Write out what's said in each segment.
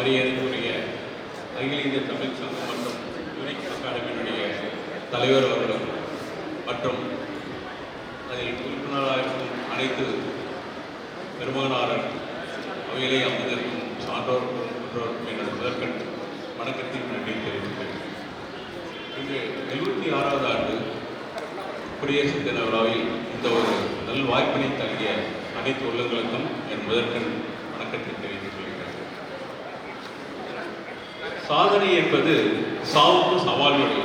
மரியாதைக்குரிய அகில இந்திய தமிழ் சங்கம் மற்றும் யூனிக் அகாடமியினுடைய தலைவர் அவர்களும் மற்றும் அதில் உறுப்பினராக இருக்கும் அனைத்து பெருமானாரர் அவையிலே அமர்ந்திருக்கும் சான்றோர் பெற்றோருக்கும் எனது முதற்கண் வணக்கத்தின் நன்றி தெரிவிக்கிறேன். இன்று 76வது ஆண்டு குடியரசு தின விழாவில் இந்த ஒரு நல் வாய்ப்பினை தங்கிய அனைத்து உள்ளங்களுக்கும் என் முதற்கண் வணக்கத்தை தெரிவித்துக் கொள்கிறேன். சாதனை என்பது சாவுக்கு சவால்கள்.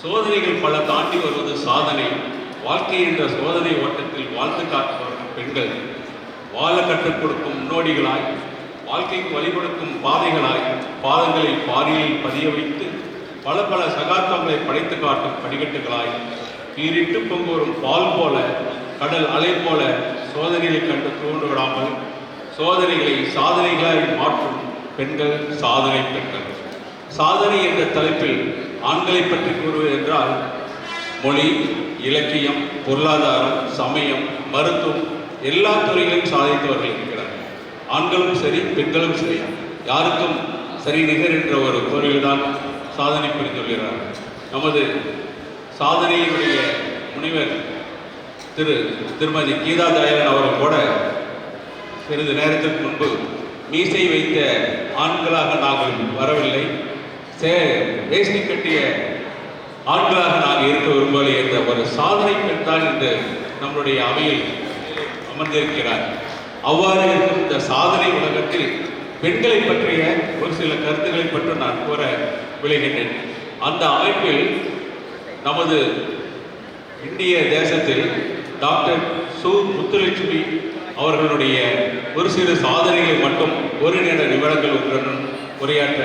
சோதனைகள் பல தாண்டி வருவது சாதனை. வாழ்க்கை என்ற சோதனை ஓட்டத்தில் வாழ்ந்து காட்டுபவர்கள் பெண்கள். வாழ கற்றுக் கொடுக்கும் முன்னோடிகளாய், வாழ்க்கைக்கு வழி கொடுக்கும் பாதைகளாய், பாதங்களில் பாறையில் பதிய வைத்து பல பல சகாப்தங்களை படைத்து காட்டும் படிக்கட்டுகளாய், பீரிட்டு பொங்குவரும் பால் போல, கடல் அலை போல சோதனைகளை கண்டு தூண்டு விடாமல் சோதனைகளை சாதனைகளாய் மாற்றும் பெண்கள் சாதனை பெண்கள். சாதனை என்ற தலைப்பில் ஆண்களை பற்றி கூறுவது என்றால் மொழி, இலக்கியம், பொருளாதாரம், சமயம், மருத்துவம் எல்லா துறைகளிலும் சாதித்தவர்கள் இருக்கிறார்கள். ஆண்களும் சரி, பெண்களும் சரி, யாருக்கும் சரி நிகர் என்ற ஒரு பொருளில்தான் சாதனை புரிந்துள்ளார்கள். நமது சாதனையினுடைய முனைவர் திருமதி கீதா தயாளன் அவர்கள் கூட சிறிது நேரத்திற்கு முன்பு மீசை வைத்த ஆண்களாக நாங்கள் வரவில்லை, வேஷ்டி கட்டிய ஆண்களாக நாங்கள் இருக்க விரும்பவில்லை என்ற ஒரு சாதனை பெண் தான் என்று நம்முடைய அவையில் அமர்ந்திருக்கிறார். அவ்வாறு இருக்கும் இந்த சாதனை உலகத்தில் பெண்களை பற்றிய ஒரு சில கருத்துக்களை பற்றி நான் கூற விளைகின்றேன். அந்த அமைப்பில் நமது இந்திய தேசத்தில் டாக்டர் சு. முத்துலட்சுமி அவர்களுடைய ஒரு சில சாதனைகளை மட்டும் ஒரு நேர நிமிடங்கள் உங்களுடன் உரையாற்ற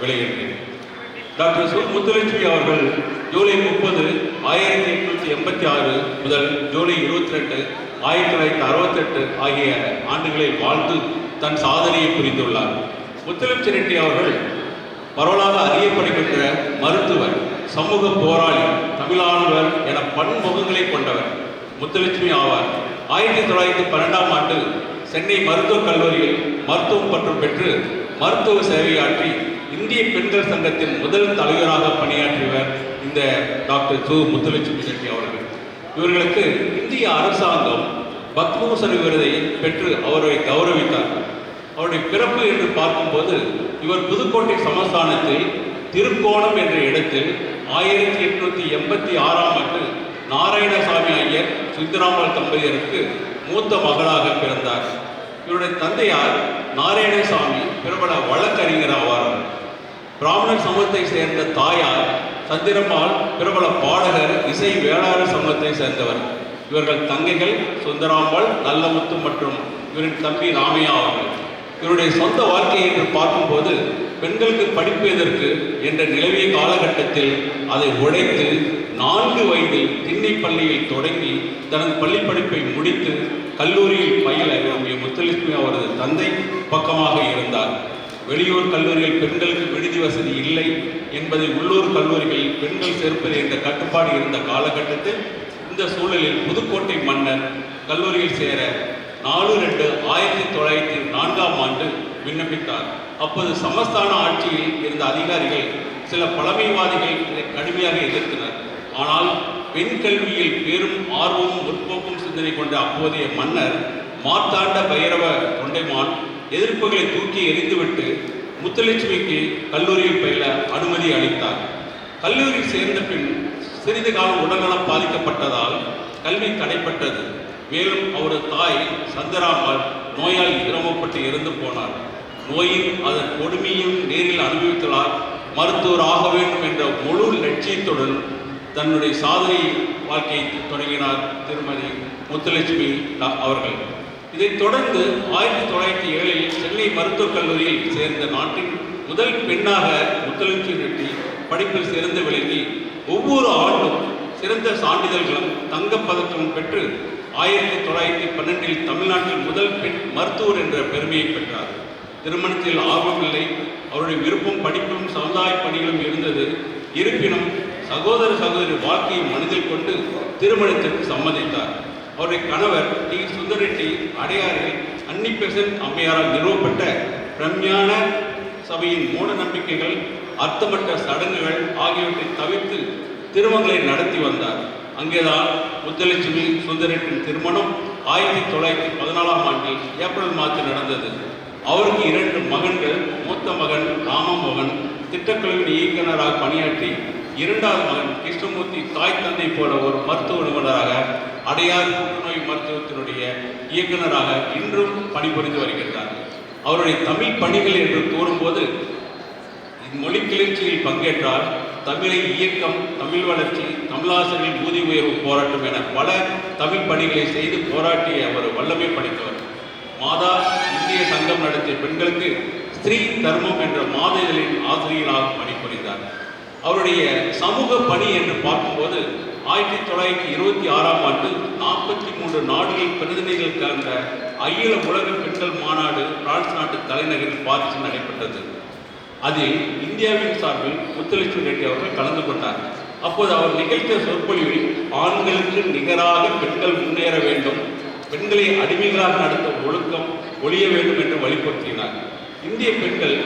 விளைகின்றேன். டாக்டர் சு. முத்துலட்சுமி அவர்கள் ஜூலை 30, 1886 முதல் ஜூலை 22, 1968 ஆகிய ஆண்டுகளில் வாழ்ந்து தன் சாதனையை புரிந்துள்ளார். முத்துலட்சுமி ரெட்டி அவர்கள் பரவலாக அறியப்படுகின்ற மருத்துவர், சமூக போராளி, தமிழானவர் என பன்முகங்களை கொண்டவர் முத்துலட்சுமி ஆவார். 1912ஆம் ஆண்டு சென்னை மருத்துவக் கல்லூரியில் மருத்துவம் பட்டம் பெற்று மருத்துவ சேவையாற்றி இந்திய பெண்கள் சங்கத்தின் முதல் தலைவராக பணியாற்றியவர் இந்த டாக்டர் சு. முத்துலட்சுமி ரெட்டி அவர்கள். இவர்களுக்கு இந்திய அரசாங்கம் பத்மபூஷன் விருதை பெற்று அவரை கௌரவித்தார். அவருடைய பிறப்பு என்று பார்க்கும்போது இவர் புதுக்கோட்டை சமஸ்தானத்தில் திருக்கோணம் என்ற இடத்தில் 1886ஆம் ஆண்டு நாராயணசாமி ஐயர் சுந்தராம்பாள் தம்பதியருக்கு மூத்த மகளாக பிறந்தார். இவருடைய தந்தையார் நாராயணசாமி பிரபல வழக்கறிஞர் ஆவார். பிராமணர் சமூகத்தை சேர்ந்த தாயார் சந்திரம்மாள் பிரபல பாடகர், இசை வேளாளர் சமூகத்தை சேர்ந்தவர். இவர்கள் தங்கைகள் சுந்தராம்பாள், நல்லமுத்து மற்றும் இவரின் தம்பி ராமையா அவர்கள். இவருடைய சொந்த வாழ்க்கை என்று பார்க்கும்போது பெண்களுக்கு படிப்பு எதற்கு என்ற நிலவிய காலகட்டத்தில் அதை உடைத்து 4 வயதில் திண்ணை பள்ளியில் தொடங்கி தனது பள்ளி படிப்பை முடித்து கல்லூரியில் பயில முத்துலட்சுமி அவரது தந்தை பக்கமாக இருந்தார். வெளியூர் கல்லூரியில் பெண்களுக்கு விடுதி வசதி இல்லை என்பதை உள்ளூர் கல்லூரிகளில் பெண்கள் சேர்ப்பது என்ற கட்டுப்பாடு இருந்த காலகட்டத்தில் இந்த சூழலில் புதுக்கோட்டை மன்னர் கல்லூரியில் சேர 4/2/1904ஆம் ஆண்டு விண்ணப்பித்தார். அப்போது சமஸ்தான ஆட்சியில் இருந்த அதிகாரிகள் சில பழமைவாதிகள் இதை கடுமையாக எதிர்த்தனர். ஆனால் பெண் கல்வியில் பெரும் ஆர்வமும் முற்போக்கும் சிந்தனை கொண்ட அப்போதைய மன்னர் மார்த்தாண்ட பைரவ தொண்டைமான் எதிர்ப்புகளை தூக்கி எறிந்துவிட்டு முத்துலட்சுமிக்கு கல்லூரியில் பயில அனுமதி அளித்தார். கல்லூரியில் சேர்ந்த பின் சிறிது காலம் உடல்நலம் பாதிக்கப்பட்டதால் கல்வி தடைப்பட்டது. மேலும் அவரது தாய் சந்திராம்பாள் நோயால் சிரமப்பட்டு இறந்து போனார். நோயின் அதன் கொடுமையும் நேரில் அனுபவித்ததால் மருத்துவர் ஆக வேண்டும் என்ற முழு லட்சியத்துடன் தன்னுடைய சாதனை வாழ்க்கையை தொடங்கினார் திருமதி முத்துலட்சுமி அவர்கள். இதைத் தொடர்ந்து 1907இல் சென்னை மருத்துவக் கல்லூரியில் சேர்ந்த நாட்டின் முதல் பெண்ணாக முத்துலட்சுமி ரெட்டி படிப்பில் சிறந்து விளங்கி ஒவ்வொரு ஆண்டும் சிறந்த சான்றிதழ்களும் தங்கப்பதக்கம் பெற்று 1912இல் தமிழ்நாட்டில் முதல் பெண் மருத்துவர் என்ற பெருமையை பெற்றார். திருமணத்தில் ஆர்வமில்லை, அவருடைய விருப்பம் படிப்பும் சமுதாய பணிகளும் இருந்தது. இருப்பினும் சகோதர சகோதரி வாழ்க்கையை மனதில் கொண்டு திருமணத்திற்கு சம்மதித்தார். அவருடைய கணவர் டி. சுந்தரெட்டி அடையாறில் அன்னி பெசன்ட் அம்மையாரால் நிறுவப்பட்ட பிரம்ஞான சபையின் மூட நம்பிக்கைகள், அர்த்தமற்ற சடங்குகள் ஆகியவற்றை தவிர்த்து திருமணங்களை நடத்தி வந்தார். அங்கேதான் முத்துலட்சுமி சுந்தரத்தின் திருமணம் 1914ஆம் ஆண்டில் ஏப்ரல் மாதத்தில் நடந்தது. அவருக்கு 2 மகன்கள். மூத்த மகன் ராமமோகன் திட்டக்குழுவின் இயக்குநராக பணியாற்றி, 2வது மகன் கிருஷ்ணமூர்த்தி தாய் தந்தை போல ஒரு மருத்துவ நிபுணராக அடையார் புற்றுநோய் மருத்துவத்தினுடைய இயக்குநராக இன்றும் பணிபுரிந்து வருகின்றார். அவருடைய தமிழ் பணிகள் என்று கூறும்போது, மொழி கிளர்ச்சியில் பங்கேற்றார். தமிழை இயக்கம், தமிழ் வளர்ச்சி, தமிழாசிரியர்கள் ஊதிய உயர்வு போராட்டம் என பல தமிழ் பணிகளை செய்து போராட்டிய அவர் வல்லமை படைத்தவர். மாதா இந்திய சங்கம் நடத்திய பெண்களுக்கு ஸ்ரீ தர்மம் என்ற மாத இதழின் ஆசிரியராக பணிபுரிந்தார். அவருடைய சமூக பணி என்று பார்க்கும்போது 1926ஆம் ஆண்டு 43 நாடுகள் பிரதிநிதிகள் கலந்த அகில உலக பெண்கள் மாநாடு பிரான்ஸ் நாட்டு தலைநகரில் பாரிஸில் நடைபெற்றது. அதில் இந்தியாவின் சார்பில் முத்துலட்சுமி ரெட்டி அவர்கள் கலந்து கொண்டார். அப்போது அவர் நிகழ்த்திய சொற்பொழிவில் ஆண்களுக்கு நிகராக பெண்கள் முன்னேற வேண்டும், பெண்களை அடிமைகளாக நடத்த ஒழுக்கம் ஒழிய வேண்டும் என்று வலியுறுத்தினார். இந்திய பெண்கள்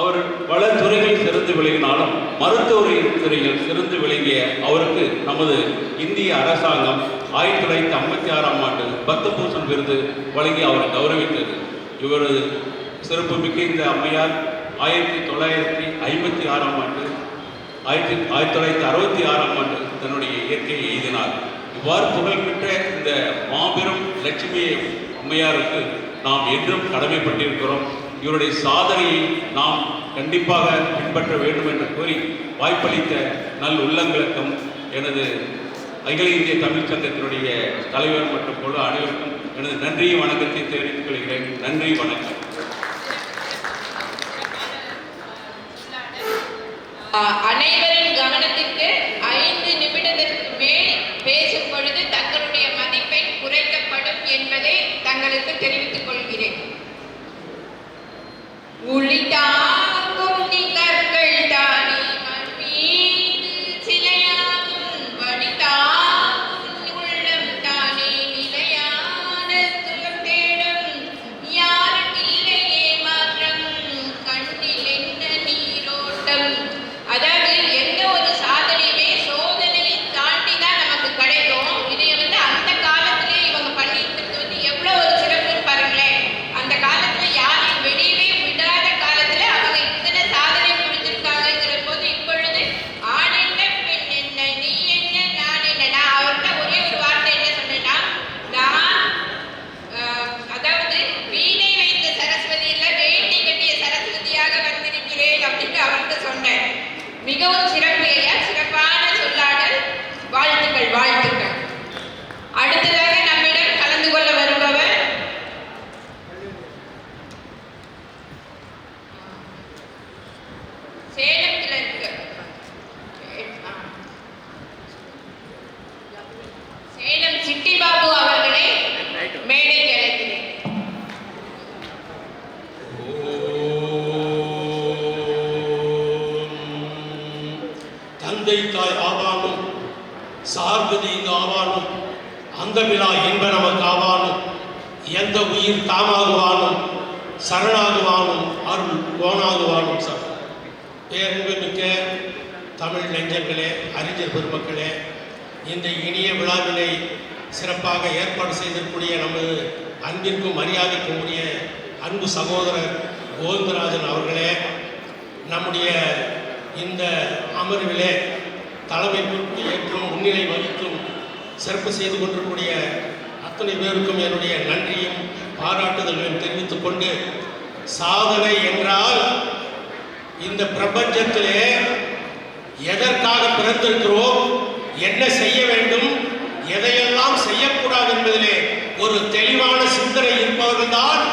அவர் பல துறைகளில் சிறந்து விளங்கினாலும் மருத்துவ துறையில் சிறந்து விளங்கிய அவருக்கு நமது இந்திய அரசாங்கம் 1956ஆம் ஆண்டு பத்மபூஷன் விருது வழங்கி அவர் கௌரவித்தது. இவரது சிறப்புமிக்க இந்த அம்மையார் 1956ஆம் ஆண்டு 1966ஆம் ஆண்டு தன்னுடைய இயற்கையை எய்தினார். இவ்வாறு புகழ்பெற்ற இந்த மாபெரும் லட்சுமி அம்மையாருக்கு நாம் என்றும் கடமைப்பட்டிருக்கிறோம். இவருடைய சாதனையை நாம் கண்டிப்பாக பின்பற்ற வேண்டும் என்று கூறி வாய்ப்பளித்த நல் உள்ளங்களுக்கும் எனது அகில இந்திய தமிழ் சங்கத்தினுடைய தலைவர் மற்றும் குழு அனைவருக்கும் எனது நன்றியும் வணக்கத்தை தெரிவித்துக் கொள்கிறேன். நன்றி, வணக்கம். அனைவரின் கவனத்திற்கு 5 நிமிடத்திற்கு மேல் பேசும் பொழுது தங்களுடைய மதிப்பெண் குறைக்கப்படும் என்பதை தங்களுக்கு தெரிவித்துக் கொள்கிறேன். உளிதாகும் நிகர்கள் தானே மண் மீது சிலையாகும், வடிதாகும் உள்ளம் தானே நிலையான சுகம் தேடும். யாருக்கு இல்லையே மாற்றம், கண்ணில் என்ன நீரோட்டம். அதாவது எந்த ஒரு சாதனையுமே சோதனையை தாண்டி தான் நமக்கு கிடைக்கும். இதை அந்த காலத்திலே இவங்க பண்ணியிருக்கிறது எவ்வளவு ஒரு சிறப்புன்னு பாருங்களேன். அந்த காலத்துல யாரையும் வெளியவே விடாத காலத்துல அவங்க இத்தனை சாதனை புரிஞ்சிருக்காங்கிற போது இப்பொழுது ஆண் என்ன பெண் என்ன நீ என்ன நான் என்ன, நான் அவர்கிட்ட ஒரே ஒரு வார்த்தை என்ன சொன்னேன்னா, நான் அதாவது வீணை வைத்த சரஸ்வதி இல்ல வேட்டி கட்டிய சரஸ்வதியாக வந்திருக்கிறேன் அப்படின்னு அவர்கிட்ட சொன்னேன். மிகவும் சிறப்பு ஐயா, சிறப்பான சொல்லாடல். வாழ்த்துக்கள், வாழ்த்துக்கள். அடுத்ததாக நம்மிடம் கலந்து கொள்ள வருபவர் சேலத்தில் இருக்கு சேலம் சிட்டி பாபு அவர்களை மேடைக்கு அழைக்கிறேன். தந்தை தாய் ஆவானும் சார்பது இங்கு ஆவானும், அந்த விழா என்ப நமக்கு ஆவானும், எந்த உயிர் தாமாகுவானும் சரணாகுவானும் அருள் கோணாகுவானும். சார் பேரன்புமிக்க தமிழ் நெஞ்சங்களே, அறிஞர் பெருமக்களே, இந்த இனிய விழாவினை சிறப்பாக ஏற்பாடு செய்திருக்கூடிய நமது அன்பிற்கும் மரியாதைக்கும் உரிய அன்பு சகோதரர் கோவிந்தராஜன் அவர்களே, நம்முடைய இந்த அமர்விலே தலைமை பொறுப்பு ஏற்றும் முன்னிலை வகித்தும் சிறப்பு செய்து கொண்டிருக்கூடிய அத்தனை பேருக்கும் என்னுடைய நன்றியும் பாராட்டுதல்களையும் தெரிவித்துக் கொண்டு, சாதனை என்றால் இந்த பிரபஞ்சத்திலே எதற்காக பிறந்திருக்கிறோம், என்ன செய்ய வேண்டும், எதையெல்லாம் செய்யக்கூடாது என்பதிலே ஒரு தெளிவான சிந்தனை இருப்பவர்கள்தான்